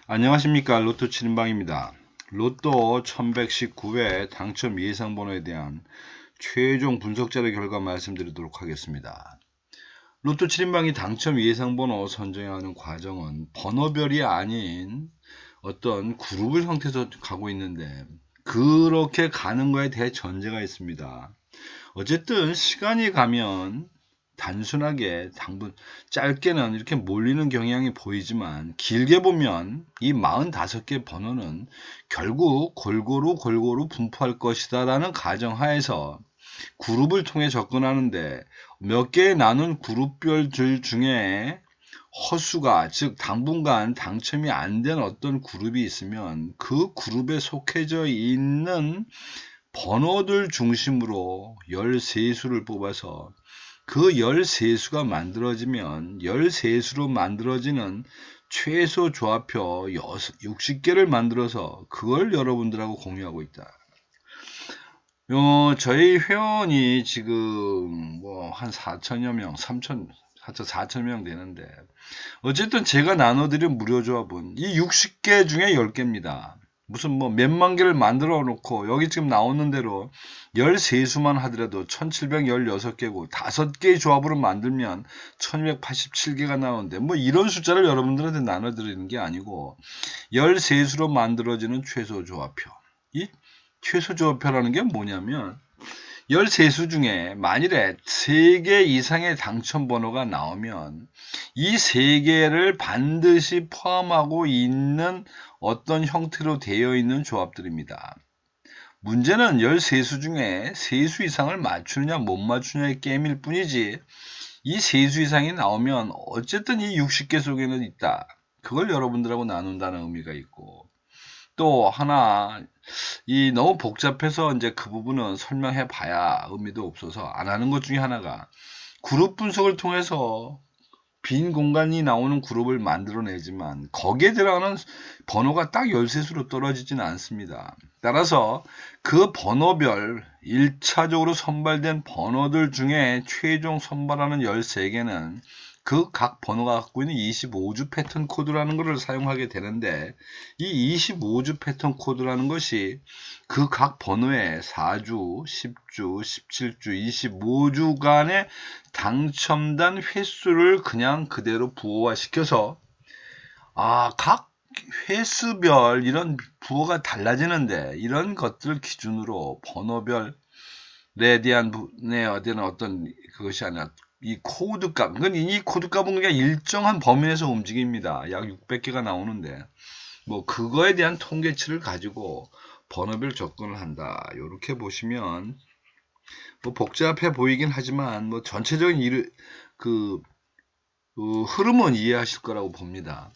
안녕하십니까. 로또 치는방입니다. 로또 1119회 당첨 예상번호에 대한 최종 분석 자료 결과 말씀드리도록 하겠습니다. 로또 치는방이 당첨 예상번호 선정하는 과정은 번호별이 아닌 어떤 그룹을 형태에서 가고 있는데, 그렇게 가는 거에 대해 전제가 있습니다. 어쨌든 시간이 가면 단순하게 짧게는 이렇게 몰리는 경향이 보이지만, 길게 보면 이 45개 번호는 결국 골고루 분포할 것이다 라는 가정하에서 그룹을 통해 접근하는데, 몇 개의 나눈 그룹별들 중에 허수가, 즉 당분간 당첨이 안 된 어떤 그룹이 있으면 그 그룹에 속해져 있는 번호들 중심으로 13수를 뽑아서, 그 13수가 만들어지면 13수로 만들어지는 최소 조합표 60개를 만들어서 그걸 여러분들하고 공유하고 있다. 저희 회원이 지금 뭐 한 4천여 명, 4천 명 되는데, 어쨌든 제가 나눠드린 무료 조합은 이 60개 중에 10개입니다. 무슨 뭐 몇만 개를 만들어 놓고 여기 지금 나오는 대로 13수만 하더라도 1716개고 5개의 조합으로 만들면 1287개가 나오는데, 뭐 이런 숫자를 여러분들한테 나눠드리는 게 아니고 13수로 만들어지는 최소 조합표. 이 최소 조합표라는 게 뭐냐면, 13수 중에 만일에 3개 이상의 당첨 번호가 나오면 이 3개를 반드시 포함하고 있는 어떤 형태로 되어 있는 조합들입니다. 문제는 13수 중에 3수 이상을 맞추느냐 못 맞추느냐의 게임일 뿐이지, 이 3수 이상이 나오면 어쨌든 이 60개 속에는 있다. 그걸 여러분들하고 나눈다는 의미가 있고, 또 하나, 이 너무 복잡해서 이제 그 부분은 설명해 봐야 의미도 없어서 안 하는 것 중에 하나가, 그룹 분석을 통해서 빈 공간이 나오는 그룹을 만들어내지만 거기에 들어가는 번호가 딱 13수로 떨어지지는 않습니다. 따라서 그 번호별 1차적으로 선발된 번호들 중에 최종 선발하는 13개는 그 각 번호가 갖고 있는 25주 패턴 코드라는 것을 사용하게 되는데, 이 25주 패턴 코드라는 것이 그 각 번호의 4주, 10주, 17주, 25주간의 당첨단 횟수를 그냥 그대로 부호화시켜서, 각 횟수별 이런 부호가 달라지는데, 이런 것들을 기준으로 번호별에 대한 어떤 그것이 아니라 이 코드값, 이 코드값은 그냥 일정한 범위 내에서 움직입니다. 약 600개가 나오는데, 뭐 그거에 대한 통계치를 가지고 번호별 접근을 한다. 이렇게 보시면 뭐 복잡해 보이긴 하지만 뭐 전체적인 흐름은 이해하실 거라고 봅니다.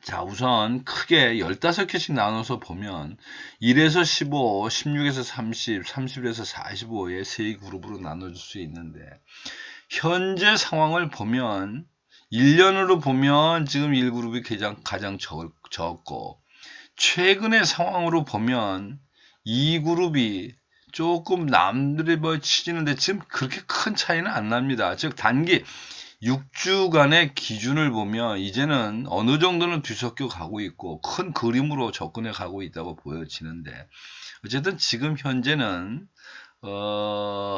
자, 우선 크게 15개씩 나눠서 보면 1에서 15, 16에서 30, 30에서 45의 3그룹으로 나눠질 수 있는데, 현재 상황을 보면 1년으로 보면 지금 1그룹이 가장 적고, 최근의 상황으로 보면 2그룹이 조금 남들이 뭐 치지는데 지금 그렇게 큰 차이는 안 납니다. 즉 단기 6주간의 기준을 보면 이제는 어느 정도는 뒤섞여 가고 있고 큰 그림으로 접근해 가고 있다고 보여지는데, 어쨌든 지금 현재는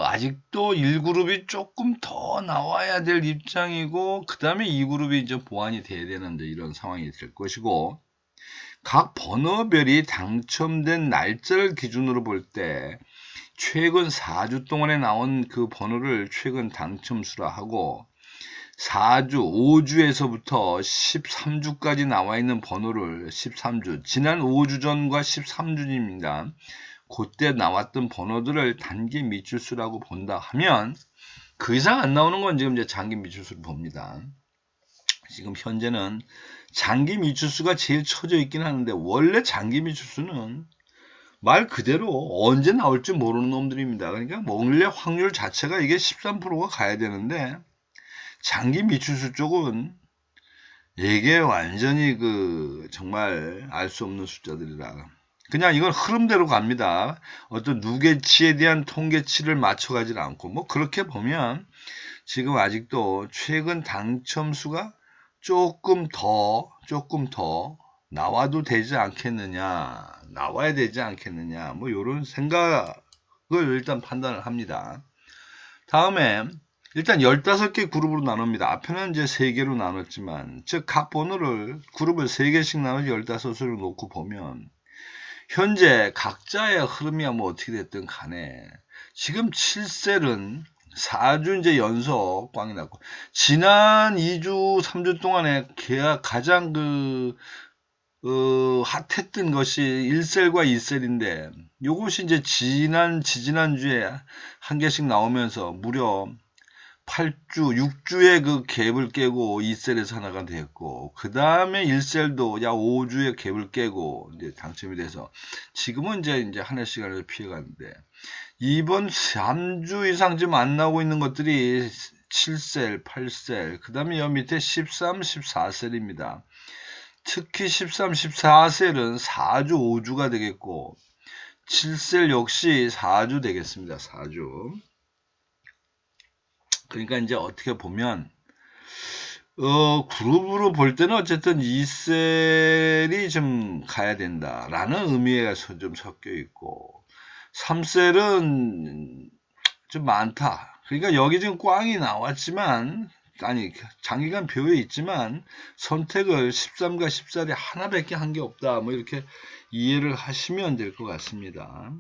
아직도 1그룹이 조금 더 나와야 될 입장이고, 그 다음에 2그룹이 이제 보완이 돼야 되는데, 이런 상황이 될 것이고, 각 번호별이 당첨된 날짜를 기준으로 볼 때 최근 4주 동안에 나온 그 번호를 최근 당첨수라 하고, 4주, 5주에서부터 13주까지 나와 있는 번호를 13주, 지난 5주 전과 13주입니다. 그때 나왔던 번호들을 단기 미출수라고 본다 하면, 그 이상 안 나오는 건 지금 이제 장기 미출수를 봅니다. 지금 현재는 장기 미출수가 제일 쳐져 있긴 하는데, 원래 장기 미출수는 말 그대로 언제 나올지 모르는 놈들입니다. 그러니까 원래 확률 자체가 이게 13%가 가야 되는데, 장기 미출수 쪽은 이게 완전히 정말 알 수 없는 숫자들이라, 그냥 이건 흐름대로 갑니다. 어떤 누계치에 대한 통계치를 맞춰가지 않고, 뭐 그렇게 보면 지금 아직도 최근 당첨수가 조금 더 나와도 되지 않겠느냐, 나와야 되지 않겠느냐, 뭐 요런 생각을 일단 판단을 합니다. 다음에 일단 15개 그룹으로 나눕니다. 앞에는 이제 3개로 나눴지만, 즉 각 번호를 그룹을 3개씩 나눠서 15수를 놓고 보면 현재 각자의 흐름이야 뭐 어떻게 됐든 간에 지금 7셀은 4주 이제 연속 꽝이 났고, 지난 2주 3주 동안에 가장 핫했던 것이 1셀과 2셀인데, 요것이 이제 지지난주에 한 개씩 나오면서 무려 8주, 6주의 그 갭을 깨고 2셀에서 하나가 됐고, 그 다음에 1셀도 약 5주의 갭을 깨고 이제 당첨이 돼서 지금은 이제 하늘 시간을 피해가는데, 이번 3주 이상 지금 안 나오고 있는 것들이 7셀, 8셀, 그 다음에 여기 밑에 13, 14셀입니다. 특히 13, 14셀은 4주, 5주가 되겠고, 7셀 역시 4주 되겠습니다. 4주. 그러니까 이제 어떻게 보면, 그룹으로 볼 때는 어쨌든 2셀이 좀 가야 된다라는 의미가 좀 섞여 있고, 3셀은 좀 많다. 그러니까 여기 지금 꽝이 나왔지만, 아니, 장기간 표에 있지만, 선택을 13과 14에 하나밖에 한 게 없다. 뭐 이렇게 이해를 하시면 될 것 같습니다.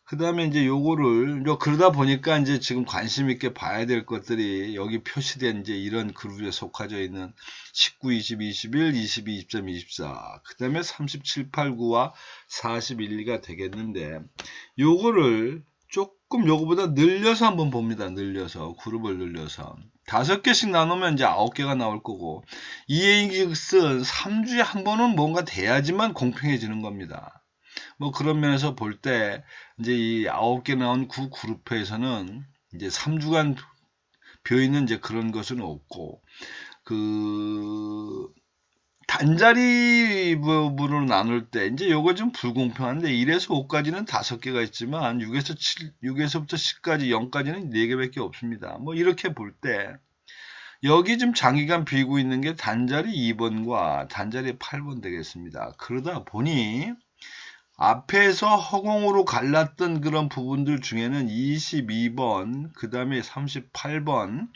그 다음에 이제 요거를, 그러다 보니까 이제 지금 관심 있게 봐야 될 것들이 여기 표시된 이제 이런 그룹에 속하져 있는 19, 20, 21, 22, 23, 24. 그 다음에 37, 8, 9와 41, 2가 되겠는데, 요거를 조금 요거보다 늘려서 한번 봅니다. 늘려서. 그룹을 늘려서. 5개씩 나누면 이제 9개가 나올 거고, 이행즉슨 3주에 한 번은 뭔가 돼야지만 공평해지는 겁니다. 뭐 그런 면에서 볼 때 이제 이 9개 나온 그룹에서는 이제 3주간 벼있는 이제 그런 것은 없고, 그 단자리 부분으로 나눌 때 이제 요거 좀 불공평한데, 1에서 5까지는 5개가 있지만 6에서부터 10까지 0까지는 4개밖에 없습니다. 뭐 이렇게 볼 때 여기 좀 장기간 비고 있는 게 단자리 2번과 단자리 8번 되겠습니다. 그러다 보니 앞에서 허공으로 갈랐던 그런 부분들 중에는 22번, 그 다음에 38번,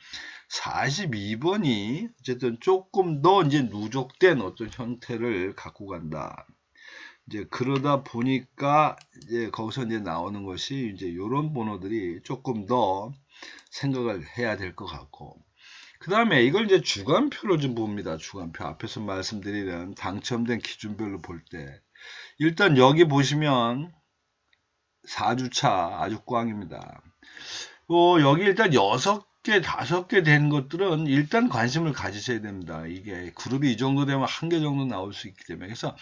42번이 어쨌든 조금 더 이제 누적된 어떤 형태를 갖고 간다. 이제 그러다 보니까 이제 거기서 이제 나오는 것이 이제 이런 번호들이 조금 더 생각을 해야 될 것 같고, 그 다음에 이걸 이제 주간표로 좀 봅니다. 주간표. 앞에서 말씀드리는 당첨된 기준별로 볼 때, 일단 여기 보시면 4주차 아주 꽝입니다. 여기 일단 6개, 5개 된 것들은 일단 관심을 가지셔야 됩니다. 이게 그룹이 이 정도 되면 1개 정도 나올 수 있기 때문에. 그래서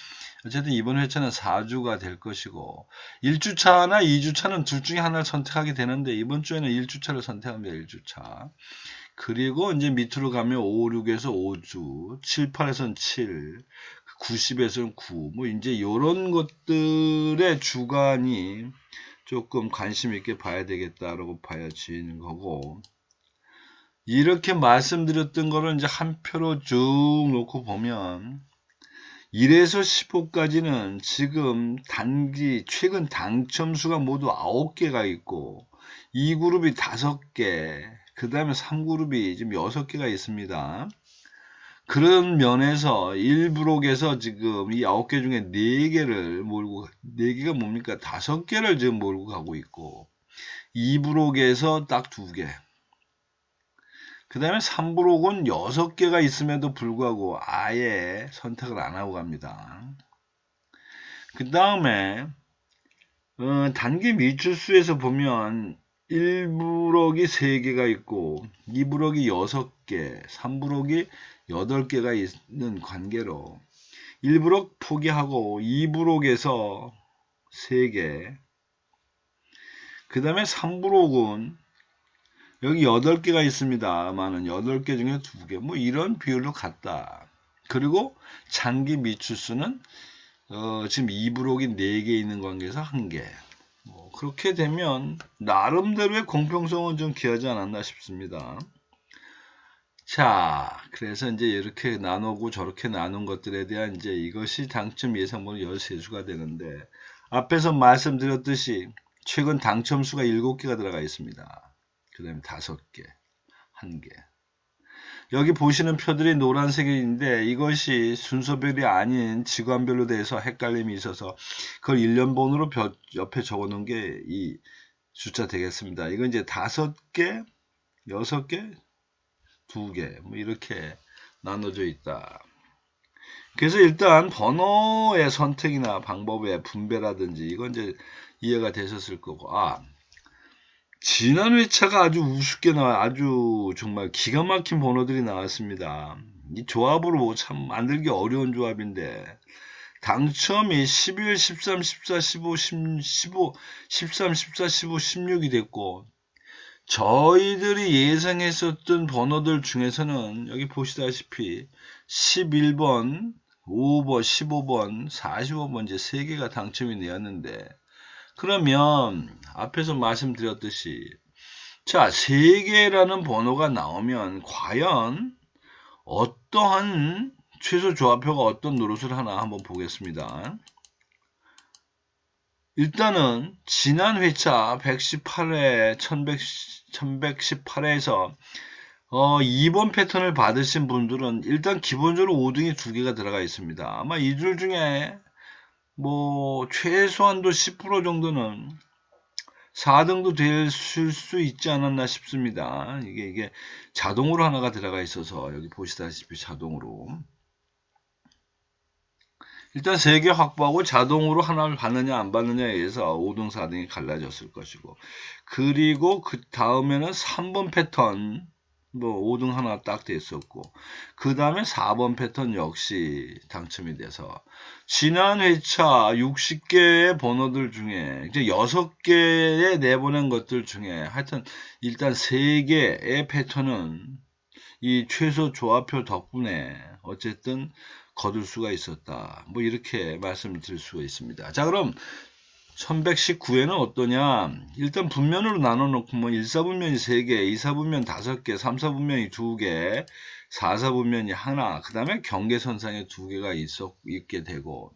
어쨌든 이번 회차는 4주가 될 것이고, 1주차나 2주차는 둘 중에 하나를 선택하게 되는데, 이번 주에는 1주차를 선택합니다. 1주차. 그리고 이제 밑으로 가면 5, 6에서 5주, 7, 8에서는 7, 90에서는 9, 뭐 이제 이런 것들의 주간이 조금 관심 있게 봐야 되겠다라고 봐야지는 거고, 이렇게 말씀드렸던 거를 이제 한 표로 쭉 놓고 보면 1에서 15까지는 지금 최근 당첨수가 모두 9개가 있고, 2그룹이 5개, 그 다음에 3그룹이 지금 6개가 있습니다. 그런 면에서 1부록에서 지금 이 9개 중에 4개를 몰고, 4개가 뭡니까? 5개를 지금 몰고 가고 있고, 2부록에서 딱 2개. 그 다음에 3부록은 6개가 있음에도 불구하고 아예 선택을 안 하고 갑니다. 그 다음에, 단기 미추수에서 보면 1부록이 3개가 있고, 2부록이 6개, 3부록이 8개가 있는 관계로 1부록 포기하고 2부록에서 3개, 그 다음에 3부록은 여기 8개가 있습니다만은 8개 중에 2개, 뭐 이런 비율로 갔다. 그리고 장기 미추수는 지금 2부록이 4개 있는 관계에서 1개. 뭐 그렇게 되면 나름대로의 공평성은 좀 귀하지 않았나 싶습니다. 자, 그래서 이제 이렇게 나누고 저렇게 나눈 것들에 대한 이제 이것이 당첨 예상번호 13수가 되는데, 앞에서 말씀드렸듯이 최근 당첨수가 7개가 들어가 있습니다. 그 다음에 5개, 1개. 여기 보시는 표들이 노란색인데 이것이 순서별이 아닌 직관별로 돼서 헷갈림이 있어서 그걸 1년번호로 옆에 적어 놓은 게 이 숫자 되겠습니다. 이건 이제 5개, 6개, 2개 뭐 이렇게 나눠져 있다. 그래서 일단 번호의 선택이나 방법의 분배라든지 이건 이제 이해가 되셨을 거고, 지난 회차가 아주 우습게 나와, 아주 정말 기가 막힌 번호들이 나왔습니다. 이 조합으로 참 만들기 어려운 조합인데, 당첨이 11, 13, 14, 15, 15, 13, 14, 15, 16이 됐고, 저희들이 예상했었던 번호들 중에서는 여기 보시다시피 11번, 5번, 15번, 45번 이제 3개가 당첨이 되었는데, 그러면 앞에서 말씀드렸듯이 자, 3개라는 번호가 나오면 과연 어떠한 최소 조합표가 어떤 노릇을 하나 한번 보겠습니다. 일단은 지난 회차 118회 1118회에서 2번 패턴을 받으신 분들은 일단 기본적으로 5등이 2개가 들어가 있습니다. 아마 이들 중에 뭐 최소한도 10% 정도는 4등도 될 수 있지 않았나 싶습니다. 이게 자동으로 하나가 들어가 있어서 여기 보시다시피 자동으로 일단 3개 확보하고 자동으로 하나를 받느냐 안 받느냐에 의해서 5등 4등이 갈라졌을 것이고, 그리고 그 다음에는 3번 패턴 뭐 5등 하나 딱 됐었고, 그 다음에 4번 패턴 역시 당첨이 돼서 지난 회차 60개의 번호들 중에 이제 6개에 내보낸 것들 중에 하여튼 일단 3개의 패턴은 이 최소 조합표 덕분에 어쨌든 거둘 수가 있었다. 뭐 이렇게 말씀을 드릴 수가 있습니다. 자, 그럼 1119에는 어떠냐? 일단 분면으로 나눠놓고 뭐 1사분면이 3개, 2사분면 5개, 3사분면이 2개, 4사분면이 하나, 그 다음에 경계선상에 2개가 있게 되고,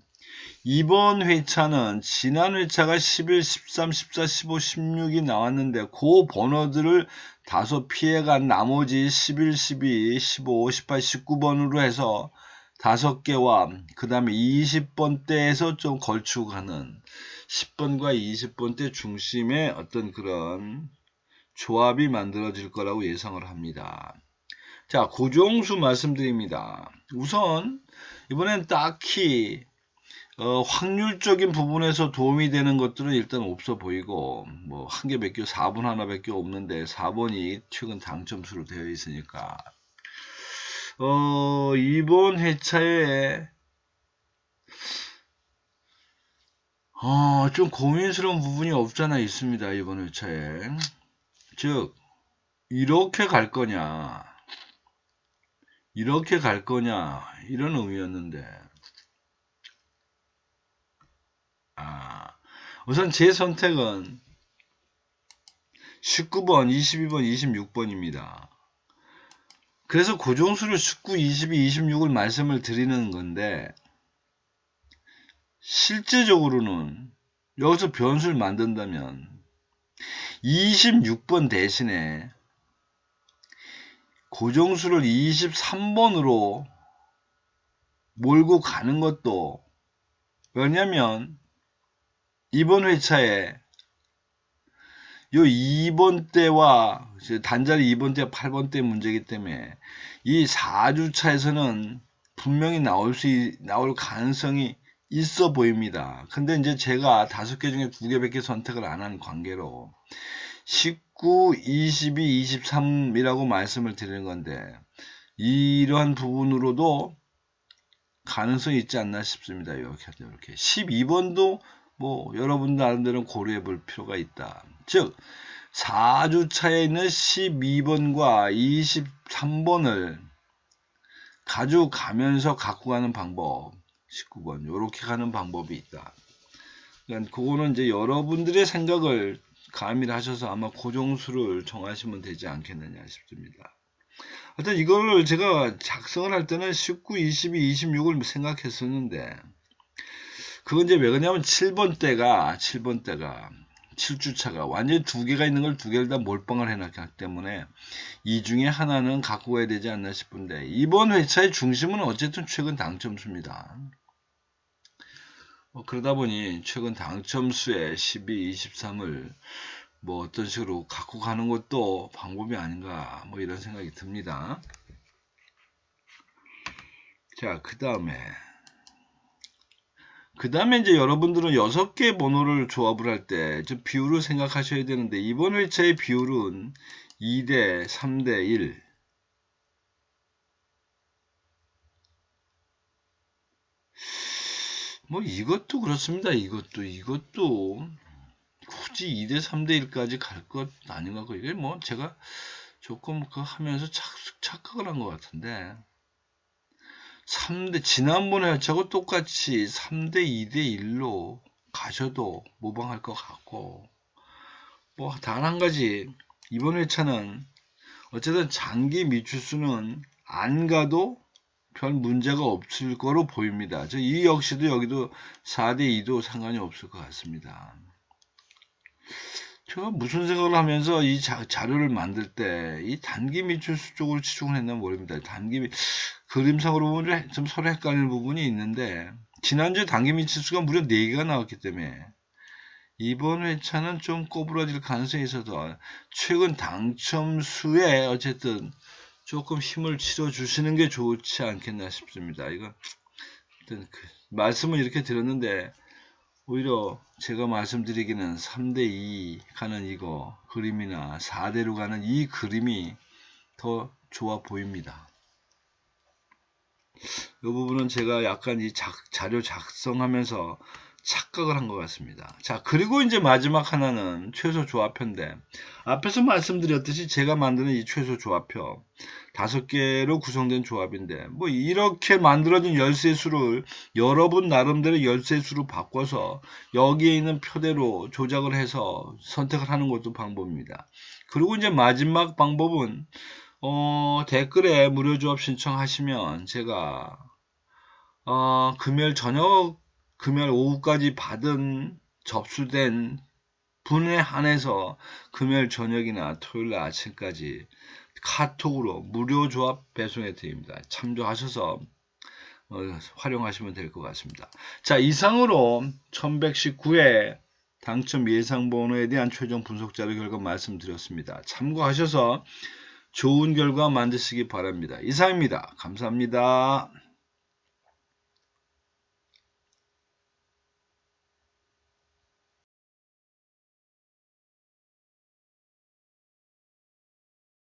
이번 회차는 지난 회차가 11, 13, 14, 15, 16이 나왔는데 그 번호들을 다소 피해간 나머지 11, 12, 15, 18, 19번으로 해서 5개와 그 다음에 20번대에서 좀 걸치고 가는 10번과 20번대 중심의 어떤 그런 조합이 만들어질 거라고 예상을 합니다. 자, 고정수 말씀드립니다. 우선 이번엔 딱히 확률적인 부분에서 도움이 되는 것들은 일단 없어 보이고, 뭐, 한 개 몇 개, 4번 하나밖에 없는데, 4번이 최근 당첨수로 되어 있으니까, 이번 회차에, 좀 고민스러운 부분이 없잖아 있습니다, 이번 회차에. 즉, 이렇게 갈 거냐, 이렇게 갈 거냐, 이런 의미였는데, 우선 제 선택은 19번, 22번, 26번입니다. 그래서 고정수를 19, 22, 26을 말씀을 드리는 건데, 실제적으로는 여기서 변수를 만든다면 26번 대신에 고정수를 23번으로 몰고 가는 것도, 왜냐면 이번 회차에 요 2번 때와 단자리 2번 때 8번 때 문제이기 때문에 이 4주차에서는 분명히 나올 가능성이 있어 보입니다. 근데 이제 제가 5개 중에 2개밖에 선택을 안 한 관계로 19, 22, 23이라고 말씀을 드리는 건데, 이러한 부분으로도 가능성이 있지 않나 싶습니다. 이렇게 12번도 뭐 여러분 나름대로 고려해 볼 필요가 있다. 즉 4주차에 있는 12번과 23번을 가져가면서 갖고 가는 방법, 19번 이렇게 가는 방법이 있다. 그러니까 그거는 이제 여러분들의 생각을 가미를 하셔서 아마 고정수를 정하시면 되지 않겠느냐 싶습니다. 하여튼 이걸 제가 작성을 할 때는 19, 22, 26을 생각했었는데, 그건 이제 왜 그러냐면 7번 때가 7주차가 완전히 두 개가 있는 걸 두 개를 다 몰빵을 해놨기 때문에 이 중에 하나는 갖고 가야 되지 않나 싶은데, 이번 회차의 중심은 어쨌든 최근 당첨수입니다. 그러다 보니 최근 당첨수의 12, 23을 뭐 어떤 식으로 갖고 가는 것도 방법이 아닌가 뭐 이런 생각이 듭니다. 자, 그 다음에 이제 여러분들은 6개 번호를 조합을 할 때 비율을 생각하셔야 되는데, 이번 회차의 비율은 2대 3대 1. 뭐 이것도 그렇습니다. 이것도 굳이 2대 3대 1까지 갈 것 아닌가. 이게 뭐 제가 조금 하면서 착각을 한 것 같은데, 3대 지난번에 회차하고 똑같이 3대 2대 1로 가셔도 무방할 것 같고, 뭐 단 한 가지, 이번 회차는 어쨌든 장기 미추수는 안 가도 별 문제가 없을 거로 보입니다. 이 역시도 여기도 4대 2도 상관이 없을 것 같습니다. 제가 무슨 생각을 하면서 이 자료를 만들 때 이 단기 미추수 쪽으로 치중을 했나 모릅니다. 그림상으로 보면 좀 서로 헷갈리는 부분이 있는데, 지난주에 단기 미추수가 무려 4개가 나왔기 때문에 이번 회차는 좀 꼬부라질 가능성이 있어서 최근 당첨수에 어쨌든 조금 힘을 실어 주시는 게 좋지 않겠나 싶습니다. 이건 말씀을 이렇게 드렸는데, 오히려 제가 말씀드리기는 3대2 가는 이거 그림이나 4대로 가는 이 그림이 더 좋아 보입니다. 이 부분은 제가 약간 이 자료 작성하면서 착각을 한 것 같습니다. 자, 그리고 이제 마지막 하나는 최소 조합표인데, 앞에서 말씀드렸듯이 제가 만드는 이 최소 조합표 5개로 구성된 조합인데, 뭐 이렇게 만들어진 열쇠수를 여러분 나름대로 열쇠수로 바꿔서 여기에 있는 표대로 조작을 해서 선택을 하는 것도 방법입니다. 그리고 이제 마지막 방법은 댓글에 무료 조합 신청하시면 제가 금요일 오후까지 받은 접수된 분에 한해서 금요일 저녁이나 토요일 아침까지 카톡으로 무료 조합 배송해 드립니다. 참조하셔서 활용하시면 될 것 같습니다. 자, 이상으로 1119회 당첨 예상 번호에 대한 최종 분석 자료 결과 말씀드렸습니다. 참고하셔서 좋은 결과 만드시기 바랍니다. 이상입니다. 감사합니다.